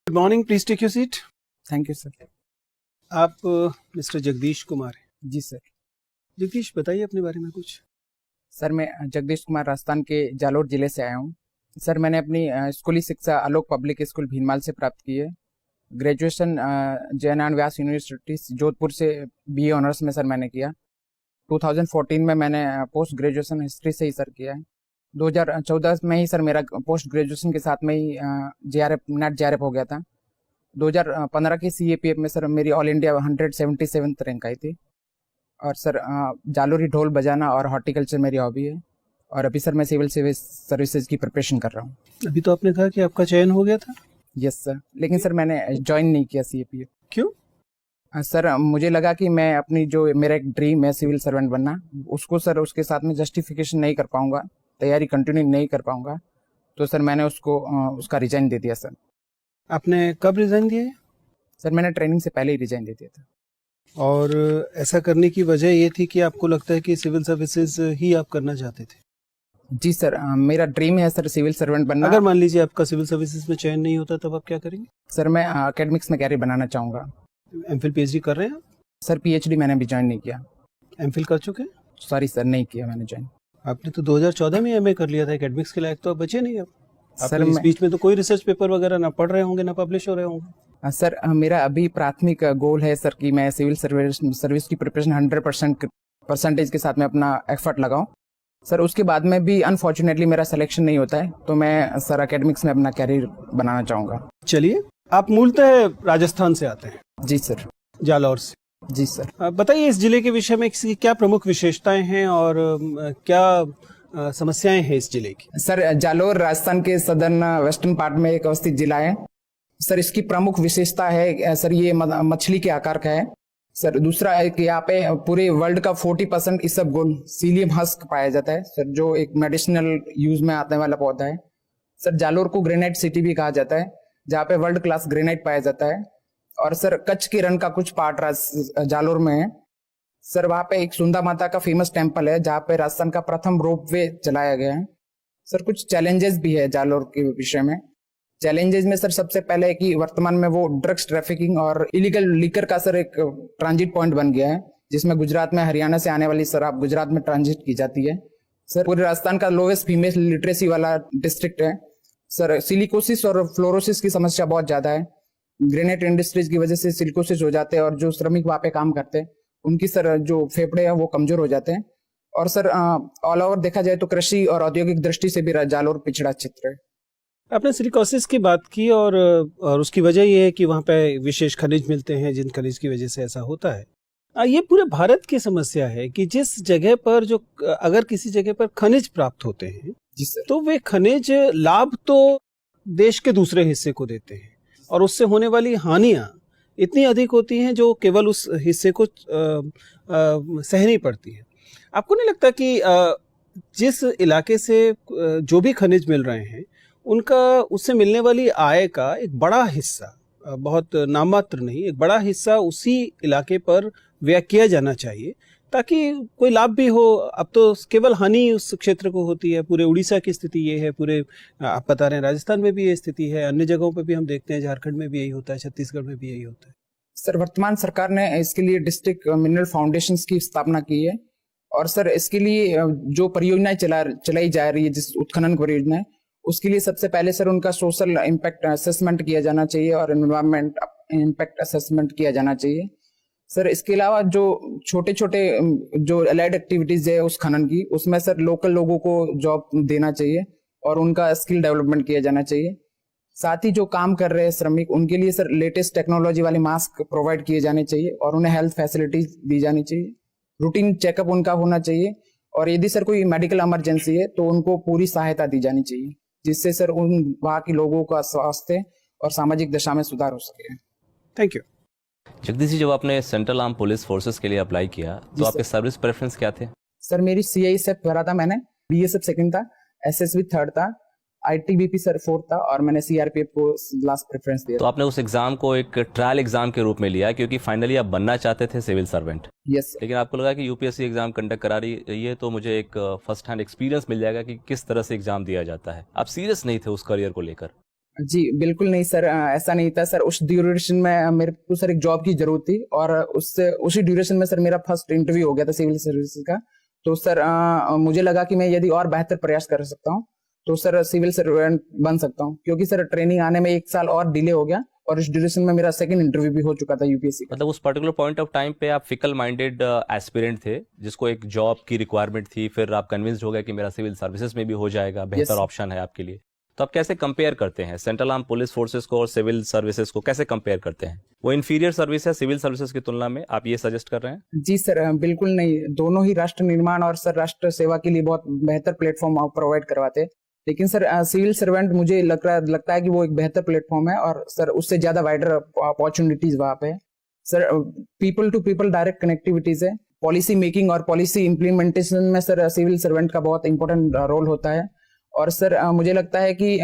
Good morning, please take your seat. Thank you sir. आप mister Jagdish Kumar हैं? जी sir. Jagdish, बताइए अपने बारे में कुछ। सर मैं जगदीश कुमार राजस्थान के जालोर जिले से आया हूँ। सर मैंने अपनी स्कूली शिक्षा आलोक पब्लिक स्कूल भीनमाल से प्राप्त की है। ग्रेजुएशन जयनारायण व्यास यूनिवर्सिटी जोधपुर से बीए ऑनर्स में सर मैंने किया। 2014 में मैंने पोस्ट ग्रेजुएशन हिस्ट्री से ही सर किया है। 2014 में ही सर मेरा पोस्ट ग्रेजुएशन के साथ में ही नेट जेआरएफ हो गया था। 2015 की सीएपीएफ में सर मेरी ऑल इंडिया 177th रैंक आई थी। और सर जालोरी ढोल बजाना और हॉर्टिकल्चर मेरी हॉबी है। और अभी सर मैं सिविल सर्विसेज की प्रिपरेशन कर रहा हूँ। अभी तो आपने कहा कि आपका चयन हो गया था। यस सर, लेकिन सर मैंने ज्वाइन नहीं किया सीएपीएफ। क्यों? सर मुझे लगा कि मैं अपनी जो मेरा एक ड्रीम है सिविल सर्वेंट बनना, उसको सर उसके साथ में जस्टिफिकेशन नहीं कर पाऊंगा, तैयारी कंटिन्यू नहीं कर पाऊंगा, तो सर मैंने उसका रिजाइन दे दिया। सर आपने कब रिजाइन दिया है? सर मैंने ट्रेनिंग से पहले ही रिजाइन दे दिया था। और ऐसा करने की वजह ये थी कि आपको लगता है कि सिविल सर्विसेज ही आप करना चाहते थे? जी सर, मेरा ड्रीम है सर सिविल सर्वेंट बनना। अगर मान लीजिए आपका सिविल सर्विसेज में चयन नहीं होता तब आप क्या करेंगे? सर मैं एकेडमिक्स में कैरियर बनाना चाहूँगा। एमफिल पीएचडी कर रहे हैं? सर पीएचडी मैंने भी ज्वाइन नहीं किया। एमफिल कर चुके हैं? सॉरी सर, नहीं किया मैंने ज्वाइन। आपने तो 2014 में एमए कर लिया था, एकेडमिक्स के लायक तो आप बचे नहीं। आप सर इस बीच में तो कोई रिसर्च पेपर वगैरह ना पढ़ रहे होंगे ना पब्लिश हो रहे होंगे। सर मेरा अभी प्राथमिक गोल है सर कि मैं सिविल सर्विस की प्रिपरेशन 100% के साथ में अपना एफर्ट लगाऊं। सर उसके बाद में भी अनफॉर्चुनेटली मेरा सिलेक्शन नहीं होता है, तो मैं सर एकेडमिक्स में अपना कैरियर बनाना चाहूँगा। चलिए, आप मूलतः राजस्थान से आते हैं? जी सर। जालौर से? जी सर। बताइए इस जिले के विषय में इसकी क्या प्रमुख विशेषताएं हैं और क्या समस्याएं हैं इस जिले की? सर जालोर राजस्थान के सदर्न वेस्टर्न पार्ट में एक अवस्थित जिला है। सर इसकी प्रमुख विशेषता है सर ये मछली के आकार का है। सर दूसरा है कि यहाँ पे पूरे वर्ल्ड का 40% इसबगोल सीलियम हस्क पाया जाता है सर, जो एक मेडिसिनल यूज में आने वाला पौधा है। सर जालोर को ग्रेनाइट सिटी भी कहा जाता है, जहाँ पे वर्ल्ड क्लास ग्रेनाइट पाया जाता है। और सर कच्छ के रण का कुछ पार्ट जालोर में है। सर वहाँ पे एक सुंदा माता का फेमस टेम्पल है, जहाँ पे राजस्थान का प्रथम रोपवे चलाया गया है। सर कुछ चैलेंजेस भी है जालोर के विषय में। चैलेंजेस में सर सबसे पहले है कि वर्तमान में वो ड्रग्स ट्रैफिकिंग और इलीगल लिकर का सर एक ट्रांजिट पॉइंट बन गया है, जिसमें गुजरात में हरियाणा से आने वाली शराब गुजरात में ट्रांजिट की जाती है। सर पूरे राजस्थान का लोवेस्ट फीमेल लिटरेसी वाला डिस्ट्रिक्ट है। सर सिलिकोसिस और फ्लोरोसिस की समस्या बहुत ज्यादा है। ग्रेनाइट इंडस्ट्रीज की वजह से सिलिकोसिस हो जाते हैं और जो श्रमिक वहाँ पे काम करते हैं उनकी सर जो फेफड़े हैं वो कमजोर हो जाते हैं। और सर ऑल ओवर देखा जाए तो कृषि और औद्योगिक दृष्टि से भी जालोर पिछड़ा क्षेत्र है। आपने सिलिकोसिस की बात की और उसकी वजह यह है कि वहाँ पे विशेष खनिज मिलते हैं, जिन खनिज की वजह से ऐसा होता है। ये पूरे भारत की समस्या है कि जिस जगह पर अगर किसी जगह पर खनिज प्राप्त होते हैं जी सर, तो वे खनिज लाभ तो देश के दूसरे हिस्से को देते हैं और उससे होने वाली हानियां इतनी अधिक होती हैं जो केवल उस हिस्से को सहनी पड़ती है। आपको नहीं लगता कि जिस इलाके से जो भी खनिज मिल रहे हैं उनका उससे मिलने वाली आय का एक बड़ा हिस्सा, बहुत नाममात्र नहीं, एक बड़ा हिस्सा उसी इलाके पर व्यय किया जाना चाहिए ताकि कोई लाभ भी हो? अब तो केवल हानि उस क्षेत्र को होती है। पूरे उड़ीसा की स्थिति ये है, पूरे आप बता रहे हैं राजस्थान में भी ये स्थिति है, अन्य जगहों पर भी हम देखते हैं, झारखंड में भी यही होता है, छत्तीसगढ़ में भी यही होता है। सर वर्तमान सरकार ने इसके लिए डिस्ट्रिक्ट मिनरल फाउंडेशंस की स्थापना की है। और सर इसके लिए जो परियोजनाएं चलाई जा रही है, जिस उत्खनन परियोजना है, उसके लिए सबसे पहले सर उनका सोशल इम्पैक्ट असेसमेंट किया जाना चाहिए और एनवायरमेंट इम्पैक्ट असेसमेंट किया जाना चाहिए। सर इसके अलावा जो छोटे छोटे जो अलाइड एक्टिविटीज है उस खनन की, उसमें सर लोकल लोगों को जॉब देना चाहिए और उनका स्किल डेवलपमेंट किया जाना चाहिए। साथ ही जो काम कर रहे हैं श्रमिक, उनके लिए सर लेटेस्ट टेक्नोलॉजी वाले मास्क प्रोवाइड किए जाने चाहिए और उन्हें हेल्थ फैसिलिटीज दी जानी चाहिए। रूटीन चेकअप उनका होना चाहिए और यदि सर कोई मेडिकल इमरजेंसी है तो उनको पूरी सहायता दी जानी चाहिए, जिससे सर उन वहाँ के लोगों का स्वास्थ्य और सामाजिक दशा में सुधार हो सके। Thank you. जगदीश जी, जब आपने सेंट्रल आर्म पुलिस फोर्सेस के लिए अप्लाई किया तो आपके सर्विस प्रेफरेंस क्या थे? सर मेरी सीआईएसएफ करा था मैंने, बीएसएफ सेकंड था, एसएसबी थर्ड था, आईटीबीपी सर फोर्थ था और मैंने सीआरपीएफ को लास्ट प्रेफरेंस दिया। तो आपने उस एग्जाम को एक ट्रायल एग्जाम के रूप में लिया क्योंकि फाइनली आप बनना चाहते थे सिविल सर्वेंट? यस। लेकिन आपको लगा कि यूपीएससी एग्जाम कंडक्ट करा रही है तो मुझे एक फर्स्ट हैंड एक्सपीरियंस मिल जाएगा कि किस तरह से एग्जाम दिया जाता है। आप सीरियस नहीं थे उस करियर को लेकर? जी बिल्कुल नहीं सर, ऐसा नहीं था सर। उस ड्यूरेशन में मेरे को सर एक जॉब की जरूरत थी और उससे उसी ड्यूरेशन में सर मेरा फर्स्ट इंटरव्यू हो गया था सिविल सर्विसेज का। तो सर मुझे लगा कि मैं यदि और बेहतर प्रयास कर सकता हूँ तो सर सिविल सर्वेंट बन सकता हूँ, क्योंकि सर ट्रेनिंग आने में 1 साल और डिले हो गया और इस ड्यूरेशन में मेरा सेकंड इंटरव्यू भी हो चुका था यूपीएससी का। मतलब उस पर्टिकुलर पॉइंट ऑफ टाइम पे आप फिकल माइंडेड एस्पिरेंट थे जिसको एक जॉब की रिक्वायरमेंट थी, फिर आप कन्विंस्ड हो गए कि मेरा सिविल सर्विसेज में भी हो जाएगा, बेहतर sir. ऑप्शन है आपके लिए। तो आप कैसे कंपेयर करते हैं सेंट्रल आर्म पुलिस फोर्सेस को और सिविल सर्विसेज को, कैसे कंपेयर करते हैं? वो इंफीरियर सर्विस है सिविल सर्विसेज की तुलना में, आप ये सजेस्ट कर रहे हैं? जी सर बिल्कुल नहीं, दोनों ही राष्ट्र निर्माण और सर राष्ट्र सेवा के लिए बहुत बेहतर प्लेटफॉर्म प्रोवाइड करवाते हैं। लेकिन सर सिविल सर्वेंट मुझे लगता है कि वो एक बेहतर प्लेटफॉर्म है और सर उससे ज्यादा वाइडर अपॉर्चुनिटीज वहां पे है। Sir people to people direct connectivities है, पॉलिसी मेकिंग और पॉलिसी इंप्लीमेंटेशन में सर सिविल सर्वेंट का बहुत इंपॉर्टेंट रोल होता है। और सर मुझे लगता है कि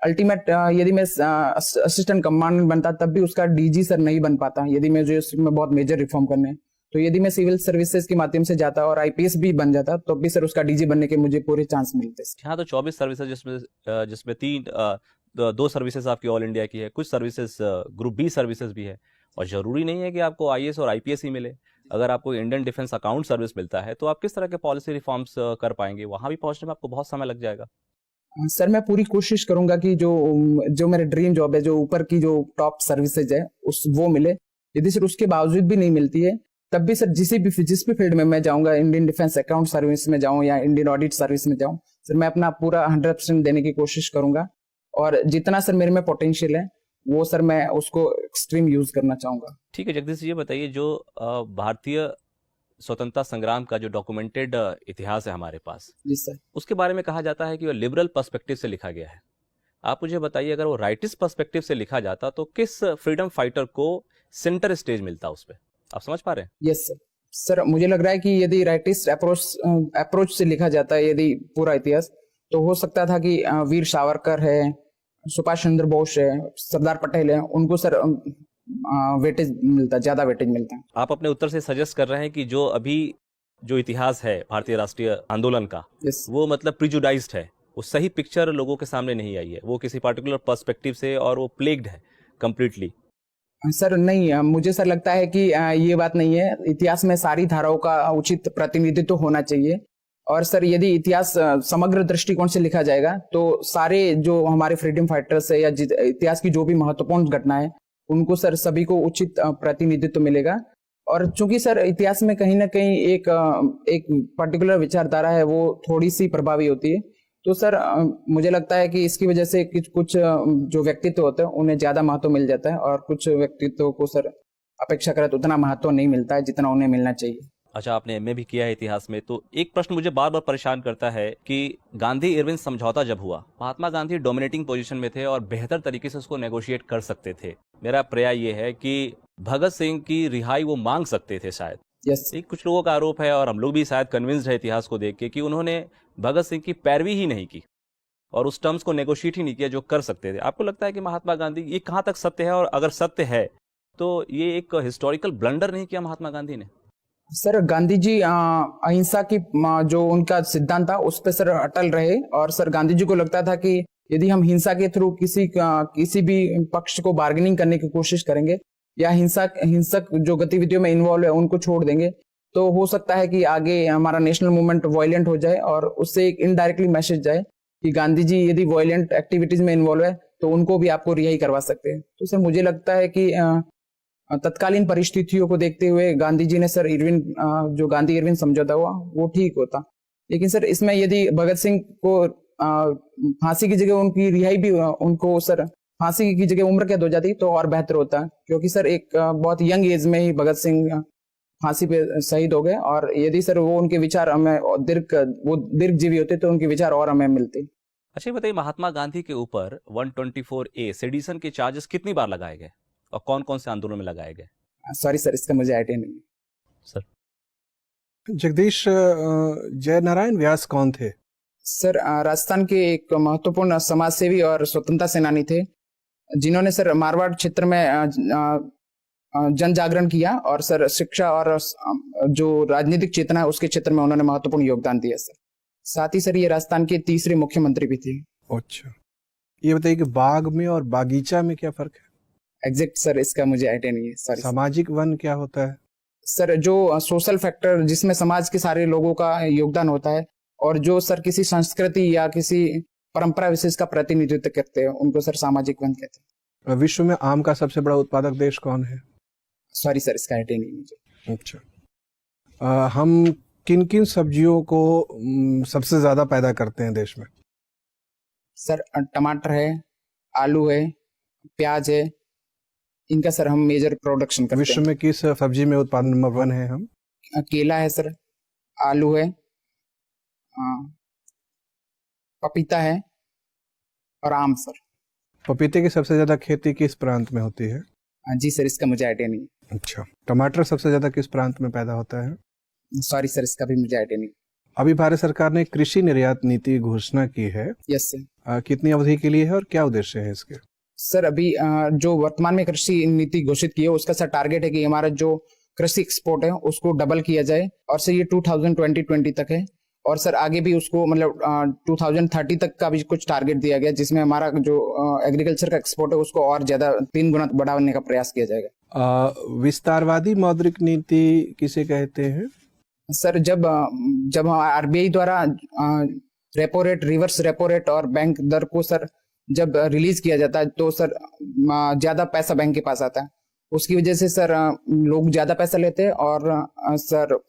अल्टीमेट यदि मैं असिस्टेंट कमांडेंट बनता तब भी उसका डीजी सर नहीं बन पाता, यदि मुझे उसमें बहुत मेजर रिफॉर्म करने हैं। तो यदि मैं सिविल सर्विसेज के माध्यम से जाता और आईपीएस भी बन जाता तो भी सर उसका डीजी बनने के मुझे पूरे चांस मिलते। यहाँ तो 24 सर्विसेज जिसमें दो सर्विसेज आपकी ऑल इंडिया की है, कुछ सर्विसेज ग्रुप बी सर्विसेज भी है, और जरूरी नहीं है कि आपको आईएएस और आईपीएस ही मिले। अगर आपको इंडियन डिफेंस अकाउंट सर्विस मिलता है तो आप किस तरह के पॉलिसी रिफॉर्म्स कर पाएंगे? वहां भी पहुंचने में आपको बहुत समय लग जाएगा। सर मैं पूरी कोशिश करूंगा कि जो मेरा ड्रीम जॉब है, जो ऊपर की जो टॉप सर्विसेज है वो मिले। यदि सर उसके बावजूद भी नहीं मिलती है तब भी सर जिस भी फील्ड में मैं जाऊंगा, इंडियन डिफेंस अकाउंट सर्विस में जाऊं या इंडियन ऑडिट सर्विस में जाऊं, सर मैं अपना पूरा 100% देने की कोशिश करूंगा और जितना सर मेरे में पोटेंशियल है वो सर मैं उसको एक्सट्रीम यूज करना चाहूंगा। ठीक है जगदीश जी, ये बताइए जो भारतीय स्वतंत्रता संग्राम का जो डॉक्यूमेंटेड इतिहास है हमारे पास, जी सर। उसके बारे में कहा जाता है कि वो लिबरल पर्सपेक्टिव से लिखा गया है। आप मुझे बताइए अगर वो राइटिस्ट पर्सपेक्टिव से लिखा जाता तो किस फ्रीडम फाइटर को सेंटर स्टेज मिलता उस पर? आप समझ पा रहे हैं? Yes sir. सर मुझे लग रहा है कि यदि राइटिस्ट अप्रोच से लिखा जाता है यदि पूरा इतिहास, तो हो सकता था कि वीर सावरकर है, सुभाष चंद्र बोस है, सरदार पटेल है, उनको सर वेटेज मिलता, ज्यादा वेटेज मिलता है। आप अपने उत्तर से सजेस्ट कर रहे हैं कि जो अभी जो इतिहास है भारतीय राष्ट्रीय आंदोलन का, yes. वो मतलब प्रिजुडाइज्ड है, वो सही पिक्चर लोगों के सामने नहीं आई है, वो किसी पर्टिकुलर पर्सपेक्टिव से, और वो प्लेग्ड है कंप्लीटली। सर नहीं, मुझे सर लगता है कि ये बात नहीं है। इतिहास में सारी धाराओं का उचित प्रतिनिधित्व होना चाहिए और सर यदि इतिहास समग्र दृष्टिकोण से लिखा जाएगा तो सारे जो हमारे फ्रीडम फाइटर्स है या इतिहास की जो भी महत्वपूर्ण घटनाएं उनको सर सभी को उचित प्रतिनिधित्व मिलेगा। और चूंकि सर इतिहास में कहीं ना कहीं एक पर्टिकुलर विचारधारा है वो थोड़ी सी प्रभावी होती है, तो सर मुझे लगता है कि इसकी वजह से कुछ जो व्यक्तित्व होते हैं उन्हें ज्यादा महत्व मिल जाता है और कुछ व्यक्तित्व को सर अपेक्षाकृत उतना महत्व नहीं मिलता है जितना उन्हें मिलना चाहिए। अच्छा, आपने एमए भी किया है इतिहास में, तो एक प्रश्न मुझे बार बार परेशान करता है कि गांधी इरविन समझौता जब हुआ, महात्मा गांधी डोमिनेटिंग पोजीशन में थे और बेहतर तरीके से उसको नेगोशिएट कर सकते थे। मेरा प्रयास ये है कि भगत सिंह की रिहाई वो मांग सकते थे शायद। यस। कुछ लोगों का आरोप है और हम लोग भी शायद कन्विंस्ड है इतिहास को देख के कि उन्होंने भगत सिंह की पैरवी ही नहीं की और उस टर्म्स को नेगोशिएट ही नहीं किया जो कर सकते थे। आपको लगता है कि महात्मा गांधी, ये कहाँ तक सत्य है, और अगर सत्य है तो ये एक हिस्टोरिकल ब्लंडर नहीं किया महात्मा गांधी ने? सर गांधी जी अहिंसा की जो उनका सिद्धांत था उस पर सर अटल रहे और सर गांधी जी को लगता था कि यदि हम हिंसा के थ्रू किसी भी पक्ष को बार्गेनिंग करने की कोशिश करेंगे या हिंसक जो गतिविधियों में इन्वॉल्व है उनको छोड़ देंगे तो हो सकता है कि आगे हमारा नेशनल मूवमेंट वायलेंट हो जाए और उससे एक इनडायरेक्टली मैसेज जाए कि गांधी जी यदि वायलेंट एक्टिविटीज में इन्वॉल्व है तो उनको भी आपको रिहाई करवा सकते हैं। तो सर मुझे लगता है कि तत्कालीन परिस्थितियों को देखते हुए गांधी जी ने सर जो गांधी इरविन समझौता हुआ वो ठीक होता। लेकिन सर इसमें यदि भगत सिंह को फांसी की जगह उनकी रिहाई भी, उनको सर फांसी की जगह उम्र कैद हो जाती तो और बेहतर होता, क्योंकि सर एक बहुत यंग एज में ही भगत सिंह फांसी पे शहीद हो गए और यदि सर वो उनके विचार हमें दीर्घ जीवी होते तो उनके विचार और हमें मिलते। अच्छा ये बताइए, महात्मा गांधी के ऊपर 124A सेडिशन के चार्जेस कितनी बार लगाए गए और कौन कौन से आंदोलन में लगाए गए? सॉरी सर, इसका मुझे आइडिया नहीं। सर जगदीश, जयनारायण व्यास कौन थे? सर राजस्थान के एक महत्वपूर्ण समाजसेवी और स्वतंत्रता सेनानी थे जिन्होंने सर मारवाड़ क्षेत्र में जन जागरण किया और सर शिक्षा और जो राजनीतिक चेतना है उसके क्षेत्र में उन्होंने महत्वपूर्ण योगदान दिया सर। साथ ही सर ये राजस्थान के तीसरे मुख्यमंत्री भी थे। अच्छा, ये बताइए कि बाग में और बागीचा में क्या फर्क है? एग्जैक्ट सर इसका मुझे आइडिया नहीं है, सॉरी। सामाजिक वन क्या होता है? सर जो सोशल फैक्टर जिसमें समाज के सारे लोगों का योगदान होता है, और जो सर किसी संस्कृति या किसी परंपरा विशेष का प्रतिनिधित्व करते हैं, उनको सर सामाजिक वन कहते हैं। विश्व में आम का सबसे बड़ा उत्पादक देश कौन है? सॉरी सर इसका आइडिया नहीं मुझे। अच्छा, हम किन किन सब्जियों को सबसे ज्यादा पैदा करते हैं देश में? सर टमाटर है, आलू है, प्याज है, इनका सर हम मेजर प्रोडक्शन करते विश्व में किस सब्जी में उत्पादन नंबर 1 है हम? हैं। केला है सर, आलू है, पपीता है और आम सर। पपीते की सबसे ज्यादा खेती किस प्रांत में होती है? जी सर इसका मुझे आइडिया नहीं। अच्छा, टमाटर सबसे ज्यादा किस प्रांत में पैदा होता है? सॉरी सर इसका भी मुझे आइडिया नहीं। अभी भारत सरकार ने कृषि निर्यात नीति घोषणा की है, यस सर। कितनी अवधि के लिए है और क्या उद्देश्य है इसके? सर अभी जो वर्तमान में कृषि नीति घोषित की है, उसका सर टारगेट है कि हमारा जो कृषि एक्सपोर्ट है उसको डबल किया जाए, और सर ये 2020 तक है, और सर आगे भी उसको मतलब 2030 तक का भी कुछ टारगेट दिया गया, जिसमें हमारा जो एग्रीकल्चर का एक्सपोर्ट है उसको और ज्यादा 3 गुना बढ़ाने का प्रयास किया जाएगा। विस्तारवादी मौद्रिक नीति किसे कहते हैं? सर जब आरबीआई द्वारा repo rate, reverse repo rate और बैंक दर को सर जब रिलीज किया जाता है, तो सर ज्यादा पैसा बैंक के पास आता है, उसकी वजह से सर लोग ज्यादा पैसा लेते हैं, और सर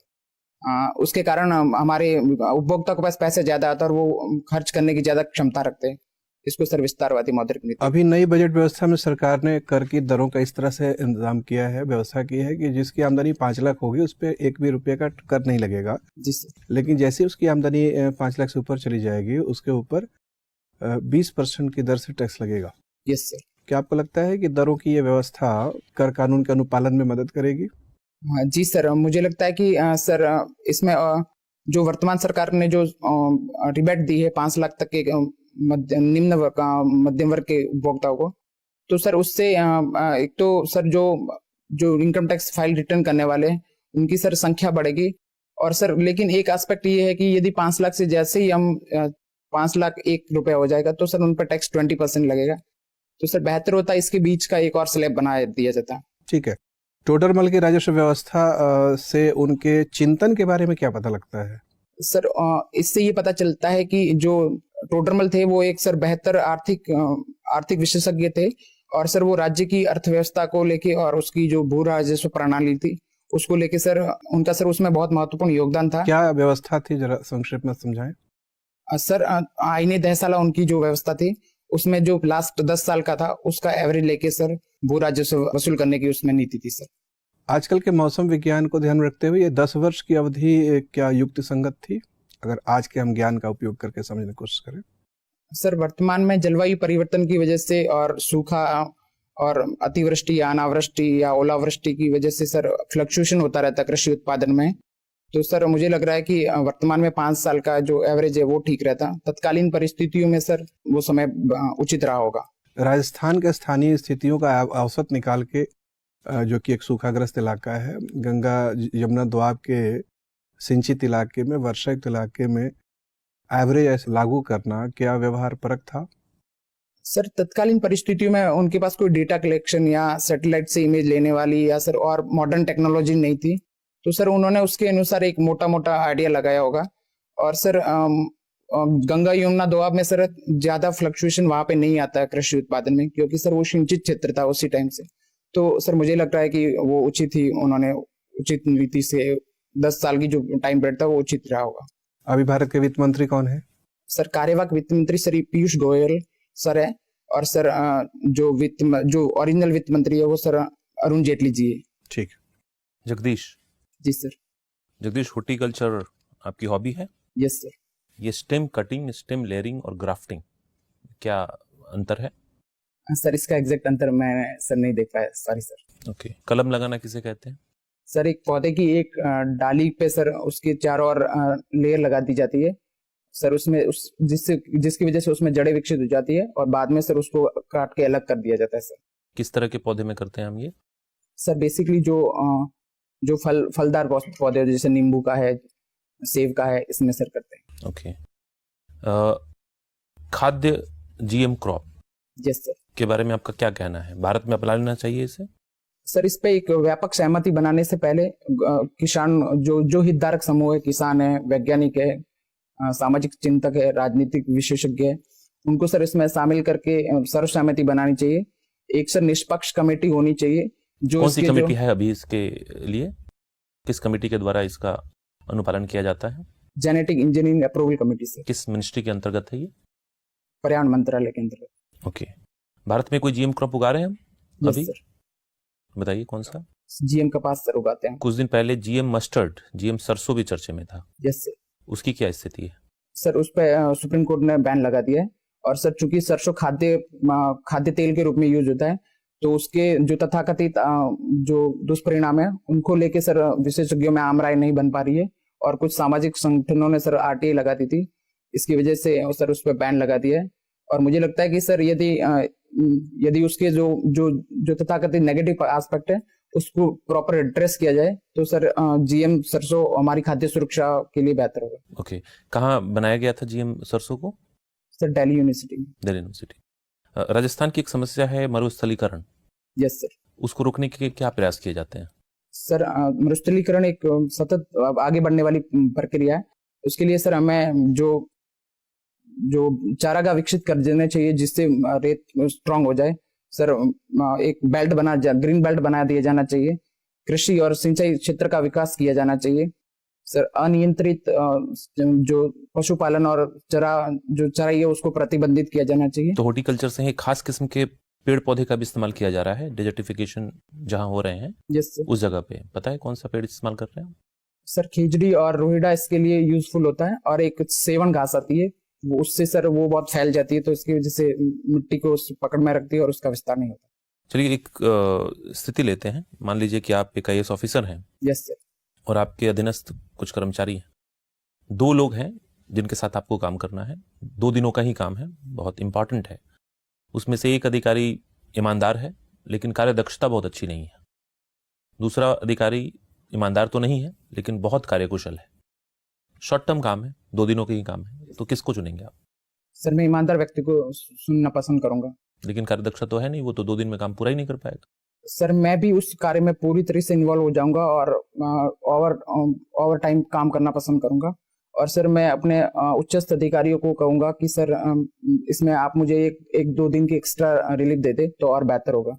उसके कारण हमारे उपभोक्ता के पास पैसे ज्यादा आता है और वो खर्च करने की ज्यादा क्षमता रखते हैं। इसको सर विस्तारवादी मौद्रिक नीति। अभी नई बजट व्यवस्था में सरकार ने कर की दरों का इस तरह से इंतजाम किया है, व्यवस्था की है कि जिसकी आमदनी 5 लाख होगी उस पर 1 भी रुपये का कर नहीं लगेगा। जी सर। लेकिन जैसे उसकी आमदनी 5 लाख से ऊपर चली जाएगी उसके ऊपर 20% की दर से टैक्स लगेगा। Yes sir. क्या आपको लगता है कि दरों की ये व्यवस्था कर कानून के अनुपालन में मदद करेगी? हाँ जी सर, मुझे लगता है कि सर इसमें जो वर्तमान सरकार ने जो रिबेट दी है 5 लाख तक के निम्न वर्ग मध्यम वर्ग के उपभोक्ताओं को, तो सर उससे एक तो सर जो इनकम टैक्स फाइल रिटर्न करने वाले हैं उनकी सर संख्या बढ़ेगी, और सर लेकिन एक एस्पेक्ट ये है कि यदि 5 लाख से जैसे ही हम 5 लाख 1 रुपया हो जाएगा तो सर उन पर टैक्स 20% लगेगा, तो सर बेहतर होता है इसके बीच का एक और स्लैब बना दिया जाता। ठीक है, टोडरमल की राजस्व व्यवस्था से उनके चिंतन के बारे में क्या पता लगता है? सर इससे ये पता चलता है कि जो टोडरमल थे वो एक सर बेहतर आर्थिक विशेषज्ञ थे, और सर वो राज्य की अर्थव्यवस्था को लेके और उसकी जो भू राजस्व प्रणाली थी उसको लेके सर उनका सर उसमें बहुत महत्वपूर्ण योगदान था। क्या व्यवस्था थी, जरा संक्षेप में समझाएं। सर आईने 10 साल उनकी जो व्यवस्था थी उसमें जो लास्ट 10 साल का था उसका एवरेज लेके सर भू राजस्व वसूल करने की उसमें नीति थी सर। आजकल के मौसम विज्ञान को ध्यान में रखते हुए ये 10 वर्ष की अवधि क्या युक्ति संगत थी, अगर आज के हम ज्ञान का उपयोग करके समझने की कोशिश करें? सर वर्तमान में जलवायु परिवर्तन की वजह से और सूखा और अतिवृष्टि या अनावृष्टि या ओलावृष्टि की वजह से सर फ्लक्चुएशन होता रहता है कृषि उत्पादन में, तो सर मुझे लग रहा है कि वर्तमान में 5 साल का जो एवरेज है वो ठीक रहता। तत्कालीन परिस्थितियों में सर वो समय उचित रहा होगा। राजस्थान के स्थानीय स्थितियों का औसत निकाल के, जो कि एक सूखाग्रस्त इलाका है, गंगा यमुना दोआब के सिंचित इलाके में, वर्षायुक्त इलाके में एवरेज लागू करना क्या व्यवहार परक था? सर तत्कालीन परिस्थितियों में उनके पास कोई डेटा कलेक्शन या सैटेलाइट से इमेज लेने वाली या सर और मॉडर्न टेक्नोलॉजी नहीं थी, तो सर उन्होंने उसके अनुसार एक मोटा मोटा आइडिया लगाया होगा। और सर गंगा यमुना दोआब में सर ज्यादा फ्लक्चुएशन वहां पे नहीं आता है कृषि उत्पादन में, क्योंकि सर वो सिंचित क्षेत्र था उसी टाइम से, तो सर मुझे लगता है कि वो उचित ही उन्होंने उचित नीति से 10 साल की जो टाइम पीरियड था वो उचित रहा होगा। अभी भारत के वित्त मंत्री कौन है? सर कार्यवाहक वित्त मंत्री श्री पीयूष गोयल सर है, और सर जो ओरिजिनल वित्त मंत्री है वो सर अरुण जेटली जी है। ठीक। जगदीश जी सर। जगदीश, हॉर्टिकल्चर आपकी हॉबी है? Yes sir. ये स्टेम कटिंग, स्टेम लेयरिंग और ग्राफ्टिंग, क्या अंतर है? सर इसका एग्जैक्ट अंतर मैं सर नहीं देख पाया, सॉरी सर। ओके। कलम लगाना किसे कहते हैं? सर एक पौधे की एक डाली पे सर उसके चारों ओर लेयर लगा दी जाती है सर, उसमें जिसकी वजह से उसमें जड़ें विकसित हो जाती है, और बाद में सर उसको काट के अलग कर दिया जाता है सर। किस तरह के पौधे में करते हैं हम ये? सर बेसिकली जो फलदार पौधे जैसे नींबू का है, सेब का है, इसमें सर करते हैं। ओके। खाद्य जीएम क्रॉप यस सर। के बारे में आपका क्या कहना है? भारत में अपना लेना चाहिए इसे? सर इस पे एक व्यापक सहमति बनाने से पहले किसान जो हितधारक समूह है, किसान है, वैज्ञानिक है, सामाजिक चिंतक है, राजनीतिक विशेषज्ञ है, उनको सर इसमें शामिल करके सर्वसहमति बनानी चाहिए। एक सर निष्पक्ष कमेटी होनी चाहिए जो कौन सी इसके कमेटी है अभी इसके लिए? किस कमेटी के द्वारा इसका अनुपालन किया जाता है? जेनेटिक इंजीनियरिंग अप्रूवल कमेटी से, किस मिनिस्ट्री के अंतर्गत है ये? पर्यावरण मंत्रालय के अंतर्गत। ओके। भारत में कोई जीएम क्रॉप उगा रहे हैं हम यस अभी? सर। बताइए कौन सा? जीएम कपास सर उगाते हैं। कुछ दिन पहले जीएम मस्टर्ड, जीएम सरसों भी चर्चे में था। Yes sir. उसकी क्या स्थिति है? सर उस पर सुप्रीम कोर्ट ने बैन लगा दिया है। और सर चूंकि सरसों खाद्य तेल के रूप में यूज होता है, तो उसके जो तथाकथित जो दुष्परिणाम है उनको लेके सर विशेषज्ञों में आम राय नहीं बन पा रही है। और कुछ सामाजिक संगठनों ने सर आरटीआई लगा दी थी, इसकी वजह से सर उस पर बैन लगा दिया है। और मुझे लगता है कि सर यदि उसके जो तथाकथित नेगेटिव एस्पेक्ट है उसको प्रॉपर एड्रेस किया जाए तो सर जीएम सरसों हमारी खाद्य सुरक्षा के लिए बेहतर होगा। ओके। कहाँ बनाया गया था जीएम सरसों को? सर दिल्ली यूनिवर्सिटी में। दिल्ली यूनिवर्सिटी। राजस्थान की एक समस्या है मरुस्थलीकरण। Yes sir. उसको रोकने के क्या प्रयास किए जाते हैं? सर मरुस्थलीकरण एक सतत आगे बढ़ने वाली प्रक्रिया है। उसके लिए सर हमें जो चारागाह विकसित कर देना चाहिए जिससे रेत स्ट्रांग हो जाए। सर एक ग्रीन बेल्ट बना दिया जाना चाहिए। कृषि और सिंचाई क्षेत्र का विकास किया जाना चाहिए। सर अनियंत्रित जो पशुपालन और चराई है उसको प्रतिबंधित किया जाना चाहिए। तो हॉर्टिकल्चर से एक खास किस्म के पेड़ पौधे का भी इस्तेमाल किया जा रहा है, डेजर्टिफिकेशन जहां हो रहे हैं यस सर। उस जगह पे पता है कौन सा पेड़ इस्तेमाल कर रहे हैं? सर खिजड़ी और रोहिड़ा इसके लिए यूजफुल होता है। और एक सेवन घास आती है, वो उससे सर वो बहुत फैल जाती है, तो इसकी वजह से मिट्टी को पकड़ में रखती है और उसका विस्तार नहीं होता। चलिए एक स्थिति लेते हैं। मान लीजिए कि आप एक आईएएस ऑफिसर हैं यस सर। और आपके अधीनस्थ कुछ कर्मचारी हैं। 2 लोग हैं जिनके साथ आपको काम करना है। 2 दिनों का ही काम है, बहुत इंपॉर्टेंट है। उसमें से एक अधिकारी ईमानदार है लेकिन कार्यदक्षता बहुत अच्छी नहीं है। दूसरा अधिकारी ईमानदार तो नहीं है लेकिन बहुत कार्यकुशल है। शॉर्ट टर्म काम है, 2 दिनों के ही काम है, तो किसको चुनेंगे आप? सर मैं ईमानदार व्यक्ति को सुनना पसंद करूंगा। लेकिन कार्यदक्षता तो है नहीं, वो तो 2 दिन में काम पूरा ही नहीं कर पाएगा। सर मैं भी उस कार्य में पूरी तरह से इन्वॉल्व हो जाऊंगा और ओवर टाइम काम करना पसंद करूंगा। और सर मैं अपने उच्चस्थ अधिकारियों को कहूंगा कि सर इसमें आप मुझे एक 2 दिन की एक्स्ट्रा रिलीफ दे दे तो और बेहतर होगा।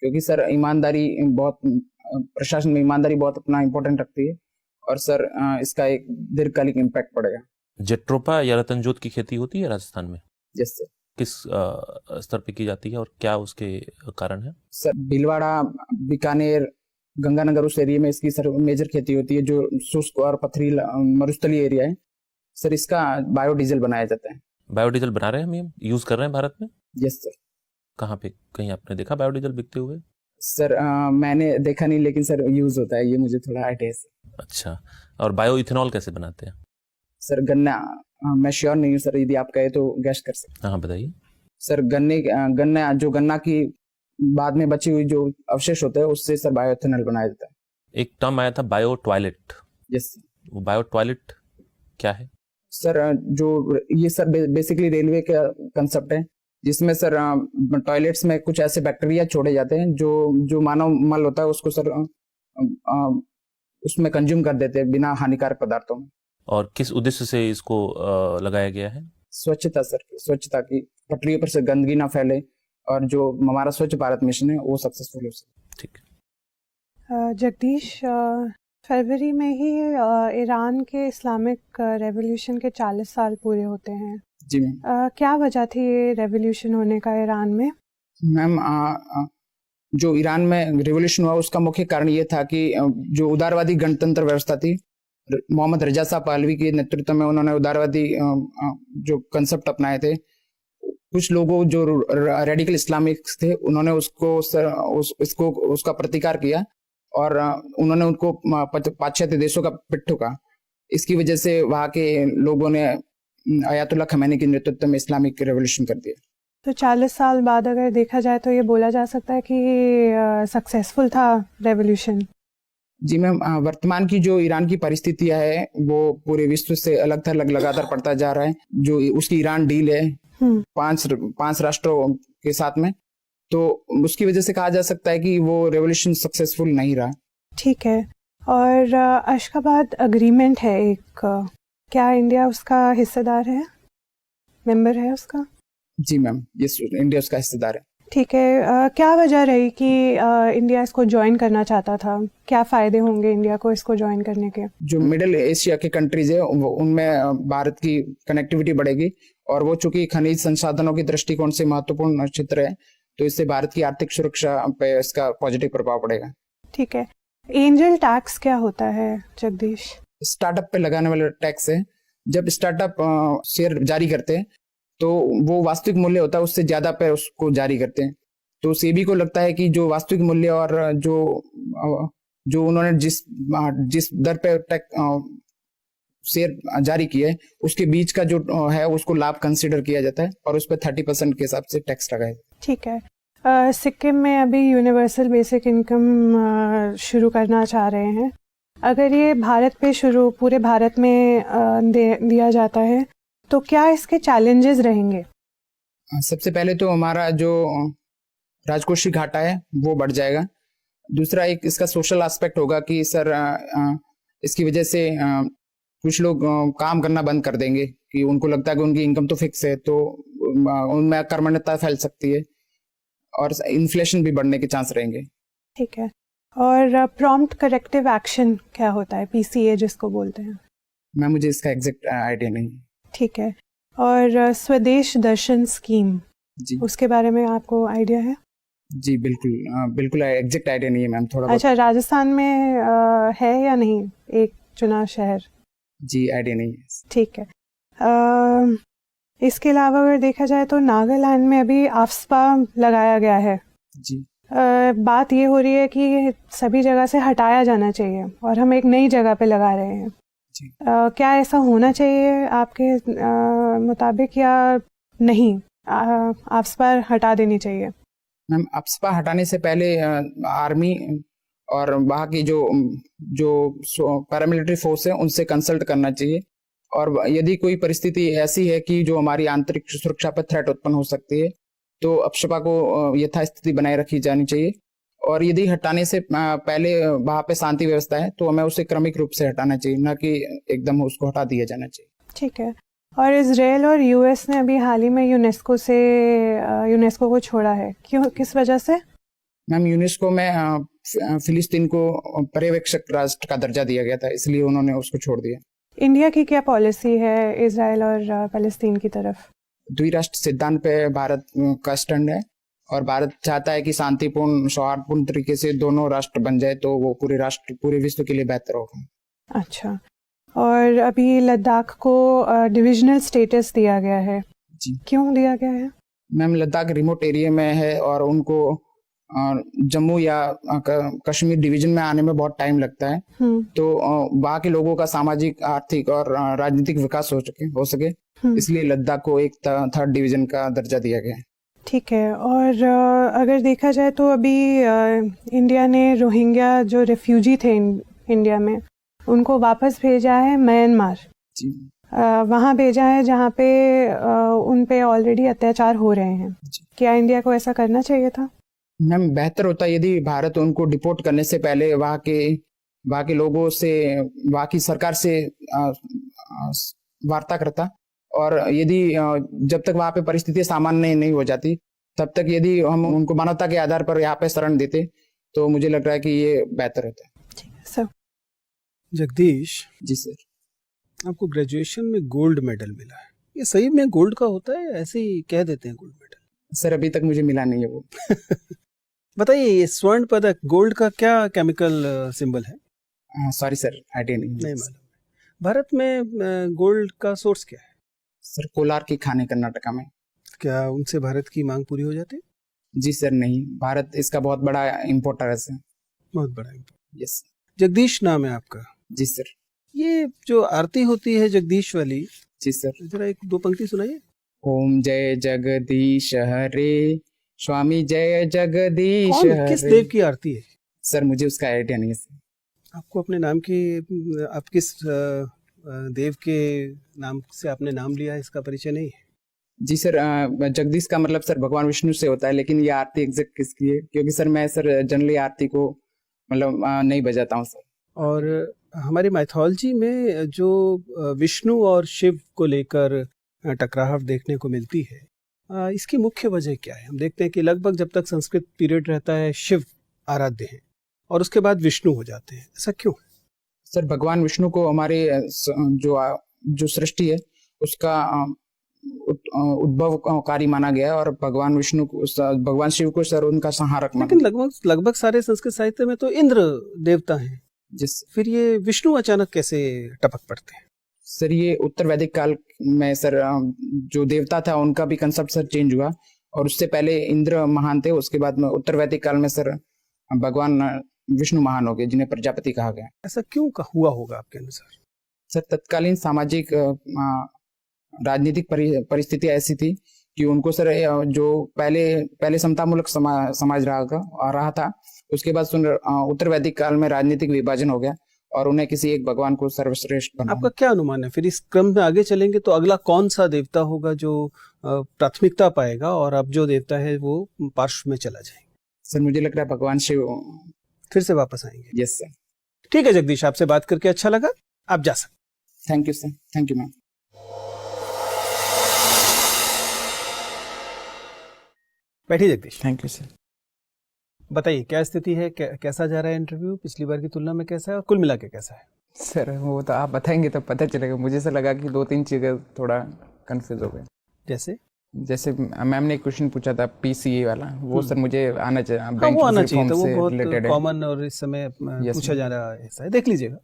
क्योंकि सर ईमानदारी बहुत, प्रशासन में ईमानदारी बहुत अपना इम्पोर्टेंट रखती है और सर इसका एक दीर्घकालिक इम्पैक्ट पड़ेगा। जेट्रोपा या रतनजोत की खेती होती है राजस्थान में? Yes sir. किस स्तर पे की जाती है और क्या उसके कारण है? सर भीलवाड़ा, बीकानेर, गंगानगर उस एरिया में इसकी सर मेजर खेती होती है जो शुष्क और पथरीला मरुस्थलीय एरिया है। सर इसका बायोडीजल बनाया जाता है। बायोडीजल बना रहे हैं हम, ये यूज कर रहे हैं भारत में? Yes sir. कहाँ पे, कहीं आपने देखा बायोडीजल बिकते हुए? सर मैंने देखा नहीं लेकिन सर यूज होता है, ये मुझे थोड़ा आइडिया है सर। अच्छा। और बायो इथेनॉल कैसे बनाते हैं? सर गन्ना, मैं श्योर नहीं हूँ सर, यदि आप कहे तो गैस कर सकते। हाँ बताइए। सर गन्ना की बाद में बची हुई जो अवशेष होते हैं उससे सर बायोइथेनॉल बनाया जाता है। एक टर्म आया था बायो टॉयलेट। यस। वो बायो टॉयलेट क्या है? सर जो ये सर बेसिकली रेलवे का कंसेप्ट है जिसमें सर टॉयलेट्स में कुछ ऐसे बैक्टीरिया छोड़े जाते हैं जो मानव मल होता है उसको सर उसमें कंज्यूम कर देते हैं बिना हानिकारक पदार्थों में। और किस उद्देश्य से इसको लगाया गया है? स्वच्छता सर, स्वच्छता की पटरियों पर से गंदगी ना फैले और जो हमारा स्वच्छ भारत मिशन है वो सक्सेसफुल हो सके। ठीक। जगदीश, फरवरी में ही ईरान के इस्लामिक रेवोल्यूशन के 40 साल पूरे होते हैं। जी मैम। क्या वजह थी ये रेवोल्यूशन होने का ईरान में? मैम जो ईरान में रेवोल्यूशन हुआ उसका मुख्य कारण ये था कि जो उदारवादी गणतंत्र व्यवस्था थी, मोहम्मद रजा शाह पहलवी के नेतृत्व में उन्होंने उदारवादी जो कंसेप्ट अपनाए थे। कुछ लोगों जो रेडिकल इस्लामिक्स थे उन्होंने उसका प्रतिकार किया और उन्होंने उनको पाश्चात्य देशों का पिट ठोका। इसकी वजह से वहाँ के लोगों ने अयातुल्लाह खमैनी के नेतृत्व में इस्लामिक रेवोल्यूशन कर दिया। तो 40 साल बाद अगर देखा जाए तो ये बोला जा सकता है कि सक्सेसफुल था रेवोल्यूशन? जी मैम, वर्तमान की जो ईरान की परिस्थितियां है वो पूरे विश्व से अलग थलग लगातार पड़ता जा रहा है। जो उसकी ईरान डील है हम्म, पांच राष्ट्रों के साथ में, तो उसकी वजह से कहा जा सकता है कि वो रेवोल्यूशन सक्सेसफुल नहीं रहा। ठीक है। और अशगाबाद अग्रीमेंट है एक, क्या इंडिया उसका हिस्सेदार है, मेंबर है उसका? जी मैम, ये इंडिया उसका हिस्सेदार है। ठीक है। क्या वजह रही कि इंडिया इसको ज्वाइन करना चाहता था? क्या फ़ायदे होंगे इंडिया को इसको ज्वाइन करने के? जो मिडिल एशिया के कंट्रीज है उनमें भारत की कनेक्टिविटी बढ़ेगी, और वो चूंकि खनिज संसाधनों की दृष्टिकोण से महत्वपूर्ण क्षेत्र है, तो इससे भारत की आर्थिक सुरक्षा पे इसका पॉजिटिव प्रभाव पड़ेगा। ठीक है। एंजल टैक्स क्या होता है जगदीश? स्टार्टअप पे लगाने वाला टैक्स है। जब स्टार्टअप शेयर जारी करते हैं तो वो वास्तविक मूल्य होता है उससे ज्यादा पे उसको जारी करते हैं। तो सेबी को लगता है कि जो वास्तविक मूल्य और जो उन्होंने जिस दर पे शेयर जारी किया है उसके बीच का जो है उसको लाभ कंसिडर किया जाता है, और उस पर 30% के हिसाब से टैक्स लगाया। ठीक है। सिक्किम में अभी यूनिवर्सल बेसिक इनकम शुरू करना चाह रहे हैं। अगर ये भारत पे पूरे भारत में दिया जाता है तो क्या इसके चैलेंजेस रहेंगे? सबसे पहले तो हमारा जो राजकोषीय घाटा है वो बढ़ जाएगा। दूसरा एक इसका सोशल एस्पेक्ट होगा कि सर इसकी वजह से कुछ लोग काम करना बंद कर देंगे कि उनको लगता है कि उनकी इनकम तो फिक्स है, तो उनमें अकर्मण्यता फैल सकती है और इन्फ्लेशन भी बढ़ने के चांस रहेंगे। ठीक है। और प्रॉम्प्ट करेक्टिव एक्शन क्या होता है, पीसीए जिसको बोलते हैं? मैं मुझे इसका एग्जैक्ट आइडिया नहीं। ठीक है। और स्वदेश दर्शन स्कीम, जी उसके बारे में आपको आइडिया है? जी बिल्कुल एग्जैक्ट आइडिया नहीं है मैम, थोड़ा बहुत। अच्छा, राजस्थान में है या नहीं एक चुना शहर? जी आइडिया नहीं है। ठीक है। इसके अलावा अगर देखा जाए तो नागालैंड में अभी आफ्सपा लगाया गया है। जी बात ये हो रही है कि सभी जगह से हटाया जाना चाहिए और हम एक नई जगह पे लगा रहे हैं। जी क्या ऐसा होना चाहिए आपके मुताबिक या नहीं? आफ्सपा हटा देनी चाहिए? मैम, आफ्सपा हटाने से पहले आर्मी और वहाँ की जो पैरामिलिट्री फोर्स है उनसे कंसल्ट करना चाहिए, और यदि कोई परिस्थिति ऐसी है कि जो हमारी आंतरिक सुरक्षा पर थ्रेट उत्पन्न हो सकती है तो आफ्सपा को यथास्थिति बनाए रखी जानी चाहिए। और यदि हटाने से पहले वहाँ पे शांति व्यवस्था है तो हमें उसे क्रमिक रूप से हटाना चाहिए, न कि एकदम उसको हटा दिया जाना चाहिए। ठीक है। और इजराइल और यूएस ने अभी हाल ही में यूनेस्को को छोड़ा है, क्यों, किस वजह से? मैम, यूनेस्को में फिलिस्तीन को पर्यवेक्षक राष्ट्र का दर्जा दिया गया था, इसलिए उन्होंने उसको छोड़ दिया। इंडिया की क्या पॉलिसी है इजराइल और पैलेस्तीन की तरफ? द्विराष्ट्र सिद्धांत पे भारत का स्टैंड है, और भारत चाहता है कि शांतिपूर्ण सौहार्दपूर्ण तरीके से दोनों राष्ट्र बन जाए तो वो पूरे विश्व के लिए बेहतर होगा। अच्छा। और अभी लद्दाख को डिविजनल स्टेटस दिया गया है, जी क्यों दिया गया है? मैम, लद्दाख रिमोट एरिया में है और उनको जम्मू या कश्मीर डिवीजन में आने में बहुत टाइम लगता है, तो वहाँ के लोगों का सामाजिक, आर्थिक और राजनीतिक विकास हो सके इसलिए लद्दाख को एक थर्ड डिवीजन का दर्जा दिया गया है। ठीक है। और अगर देखा जाए तो अभी इंडिया ने रोहिंग्या जो रेफ्यूजी थे इंडिया में उनको वापस भेजा है म्यांमार। जी वहाँ भेजा है जहाँ पे उन पे ऑलरेडी अत्याचार हो रहे हैं। क्या इंडिया को ऐसा करना चाहिए था? मैम, बेहतर होता यदि भारत उनको डिपोर्ट करने से पहले वहाँ के लोगों से, वहाँ की सरकार से वार्ता करता, और यदि जब तक वहाँ पे परिस्थितियां सामान्य नहीं हो जाती तब तक यदि हम उनको मानवता के आधार पर यहाँ पे शरण देते तो मुझे लग रहा है कि ये बेहतर होता है। ठीक है सर। जगदीश जी सर, आपको ग्रेजुएशन में गोल्ड मेडल मिला है, ये सही में गोल्ड का होता है, ऐसे ही कह देते हैं गोल्ड मेडल? सर अभी तक मुझे मिला नहीं है वो। बताइए, ये स्वर्ण पदक गोल्ड का क्या केमिकल सिंबल है? सॉरी सर, आइडिया नहीं मालूम। भारत में गोल्ड का सोर्स क्या है? सर, कोलार की खाने कर्नाटका में। क्या उनसे भारत की मांग पूरी हो जाती है? जी सर नहीं, भारत इसका बहुत बड़ा इम्पोर्टर है सर। बहुत बड़ा। यस। जगदीश नाम है आपका? जी सर। ये जो आरती होती है जगदीश वाली, जी सर, जरा एक दो पंक्ति सुनाइए। ओम जय जगदीश हरे, स्वामी जय जगदीश कौन, हरे। किस देव की आरती है? सर मुझे उसका आइडिया नहीं है सर। आपको अपने नाम की, आप किस देव के नाम से आपने नाम लिया है, इसका परिचय नहीं है? जी सर, जगदीश का मतलब सर भगवान विष्णु से होता है, लेकिन ये आरती एग्जैक्ट किसकी है, क्योंकि सर मैं सर जनरली आरती को मतलब नहीं बजाता हूँ सर। और हमारी माइथोलॉजी में जो विष्णु और शिव को लेकर टकराव देखने को मिलती है, इसकी मुख्य वजह क्या है? हम देखते हैं कि लगभग जब तक संस्कृत पीरियड रहता है शिव आराध्य हैं और उसके बाद विष्णु हो जाते हैं, ऐसा क्यों है? सर भगवान विष्णु को हमारे जो सृष्टि है उसका उद्भवकारी माना गया है, और भगवान विष्णु को, भगवान शिव को सर उनका संहारक माना। लेकिन लगभग सारे संस्कृत साहित्य में तो इंद्र देवता हैं, जिस फिर ये विष्णु अचानक कैसे टपक पड़ते हैं? सर ये उत्तर वैदिक काल में सर जो देवता था उनका भी कंसेप्ट सर चेंज हुआ, और उससे पहले इंद्र महान थे, उसके बाद में उत्तर वैदिक काल में सर भगवान विष्णु महान हो गए, जिन्हें प्रजापति कहा गया। ऐसा क्यों हुआ होगा आपके अनुसार? सर तत्कालीन सामाजिक राजनीतिक परिस्थिति ऐसी थी कि उनको सर जो पहले समतामूलक समाज रहा था, उसके बाद उत्तर वैदिक काल में राजनीतिक विभाजन हो गया और उन्हें किसी एक भगवान को सर्वश्रेष्ठ बना। आपका क्या अनुमान है? फिर इस क्रम में आगे चलेंगे तो अगला कौन सा देवता होगा जो प्राथमिकता पाएगा और अब जो देवता है वो पार्श्व में चला जाएगा? सर मुझे लग रहा है भगवान शिव फिर से वापस आएंगे। Yes sir. ठीक है जगदीश, आपसे बात करके अच्छा लगा, आप जा सकते। Thank you sir. Thank you ma'am. बैठिए जगदीश। Thank you sir. बताइए क्या स्थिति है, कैसा जा रहा है इंटरव्यू? पिछली बार की तुलना में कैसा है और कुल मिला के कैसा है? सर वो तो आप बताएंगे तो पता चलेगा। मुझे ऐसा लगा कि 2-3 चीजें थोड़ा कंफ्यूज हो गए। जैसे मैम ने एक क्वेश्चन पूछा था पीसीए वाला, वो सर मुझे आना चाहिए। वो आना चाहिए था, वो बहुत कॉमन और इस समय पूछा जा रहा है, ऐसा है, देख लीजिएगा।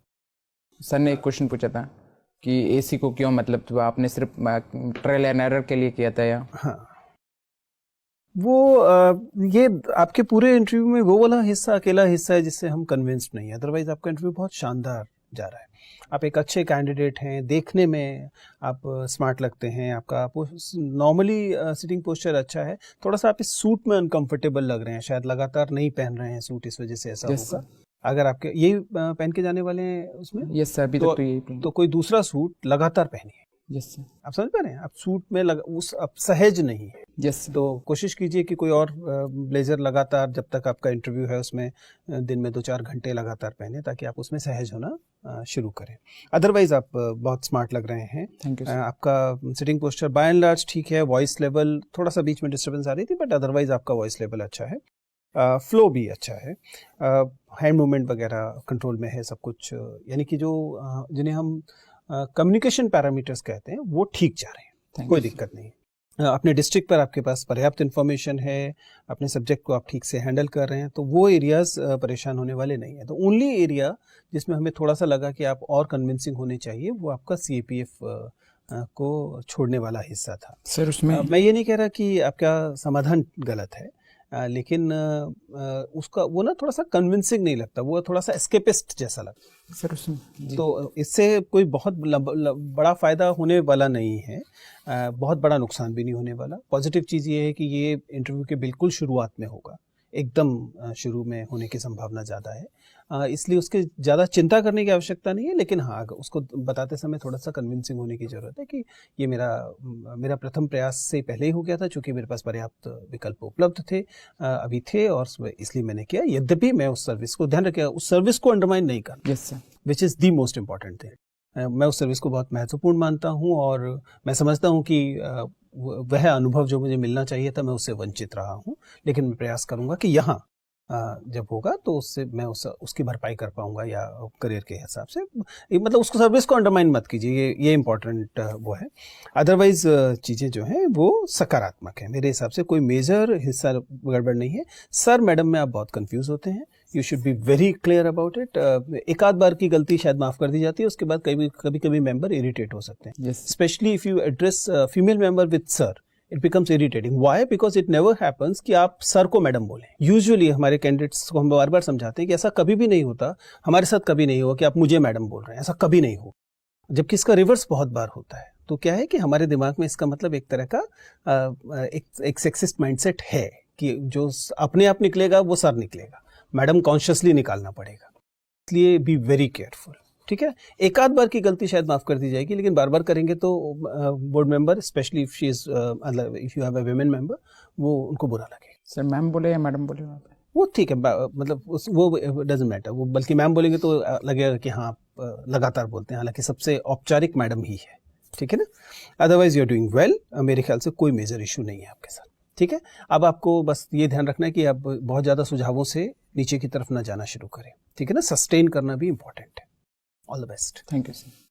सर ने एक क्वेश्चन पूछा था कि एसी को क्यों, मतलब तो आपने सिर्फ ट्रायल एंड एरर के लिए किया था या? हाँ, वो ये आपके पूरे इंटरव्यू में वो वाला हिस्सा अकेला हिस्सा है जिससे हम कन्विंस्ड नहीं है, अदरवाइज आपका इंटरव्यू बहुत शानदार जा रहा है। आप एक अच्छे कैंडिडेट हैं, देखने में आप स्मार्ट लगते हैं, आपका नॉर्मली सिटिंग पोस्चर अच्छा है, थोड़ा सा आप इस सूट में अनकंफर्टेबल लग रहे हैं, शायद लगातार नहीं पहन रहे हैं सूट, इस वजह से ऐसा होगा। अगर आपके यही पहन के जाने वाले हैं उसमें? यस सर, अभी तक तो यही। तो कोई दूसरा सूट लगातार पहनिए। Yes sir. आप समझ पा रहे हैं? आप सूट में आप सहज नहीं है। यस। तो कोशिश कीजिए कि कोई और ब्लेजर लगातार, जब तक आपका इंटरव्यू है उसमें दिन में 2-4 घंटे लगातार पहने, ताकि आप उसमें सहज होना शुरू करें। अदरवाइज आप बहुत स्मार्ट लग रहे हैं। Thank you sir. आपका sitting posture by and large ठीक है, वॉइस लेवल थोड़ा सा बीच में डिस्टर्बेंस आ रही थी, बट अदरवाइज आपका वॉइस लेवल अच्छा है, फ्लो भी अच्छा है, हैंड मूवमेंट वगैरह कंट्रोल में है, सब कुछ, यानी कि जो जिन्हें हम कम्युनिकेशन पैरामीटर्स कहते हैं वो ठीक जा रहे हैं, कोई दिक्कत नहीं। अपने डिस्ट्रिक्ट पर आपके पास पर्याप्त इन्फॉर्मेशन है, अपने सब्जेक्ट को आप ठीक से हैंडल कर रहे हैं, तो वो एरियाज परेशान होने वाले नहीं है। तो ओनली एरिया जिसमें हमें थोड़ा सा लगा कि आप और कन्विंसिंग होने चाहिए, वो आपका CAPF को छोड़ने वाला हिस्सा था। सर उसमें मैं ये नहीं कह रहा कि आपका समाधान गलत है, लेकिन उसका वो ना थोड़ा सा कन्विंसिंग नहीं लगता, वो थोड़ा सा एस्केपिस्ट जैसा लगता सर उसमें। तो इससे कोई बहुत बड़ा फ़ायदा होने वाला नहीं है, बहुत बड़ा नुकसान भी नहीं होने वाला। पॉजिटिव चीज़ ये है कि ये इंटरव्यू के बिल्कुल शुरुआत में होगा, एकदम शुरू में होने की संभावना ज़्यादा है, इसलिए उसके ज़्यादा चिंता करने की आवश्यकता नहीं है। लेकिन हाँ, उसको बताते समय थोड़ा सा कन्विंसिंग होने की ज़रूरत है कि ये मेरा प्रथम प्रयास से पहले ही हो गया था, चूँकि मेरे पास पर्याप्त विकल्प उपलब्ध थे, अभी थे, और इसलिए मैंने किया। यद्यपि मैं उस सर्विस को ध्यान रखिएगा, उस सर्विस को अंडरमाइन नहीं करना। Yes sir. Which is the most important thing. मैं उस सर्विस को बहुत महत्वपूर्ण मानता हूँ, और मैं समझता हूँ कि वह अनुभव जो मुझे मिलना चाहिए था मैं उससे वंचित रहा हूँ, लेकिन मैं प्रयास करूँगा कि यहाँ जब होगा तो उससे मैं उसकी भरपाई कर पाऊंगा, या करियर के हिसाब से, मतलब उसको सर्विस को अंडरमाइन मत कीजिए, ये इम्पोर्टेंट वो है। अदरवाइज चीज़ें जो हैं वो सकारात्मक है मेरे हिसाब से, कोई मेजर हिस्सा गड़बड़ नहीं है। सर मैडम में आप बहुत कंफ्यूज होते हैं, you should be very clear about it. एक आध बार की गलती शायद माफ़ कर दी जाती है, उसके बाद कभी मेंबर इरिटेट हो सकते हैं, specially if you address female member with sir, it becomes irritating. Why? Because it never happens कि आप सर को मैडम बोलें। यूजुअली हमारे कैंडिडेट्स को हम बार बार समझाते हैं कि ऐसा कभी भी नहीं होता, हमारे साथ कभी नहीं हुआ कि आप मुझे मैडम बोल रहे हैं, ऐसा कभी नहीं हो, जबकि इसका रिवर्स बहुत बार होता है। तो क्या है कि हमारे दिमाग में इसका मतलब एक तरह का एक सेक्सिस्ट माइंडसेट है कि जो अपने आप निकलेगा वो सर निकलेगा, मैडम कॉन्शियसली निकालना पड़ेगा। इसलिए बी वेरी केयरफुल, ठीक है। एक आध बार की गलती शायद माफ कर दी जाएगी, लेकिन बार बार करेंगे तो board member, specially if she is if you have a women member, वो उनको बुरा लगेगा। सर मैम बोले या मैडम बोले वहाँ पे? वो ठीक है, मतलब वो डजेंट मैटर, वो बल्कि मैम बोलेंगे तो लगेगा कि हाँ आप लगातार बोलते हैं, हालांकि सबसे औपचारिक मैडम ही है, ठीक है ना। Otherwise you are doing well, मेरे ख्याल से कोई मेजर इशू नहीं है आपके साथ, ठीक है। अब आपको बस ये ध्यान रखना है कि आप बहुत ज़्यादा सुझावों से नीचे की तरफ ना जाना शुरू करें, ठीक है ना। सस्टेन करना भी इंपॉर्टेंट है। All the best. Thank you sir.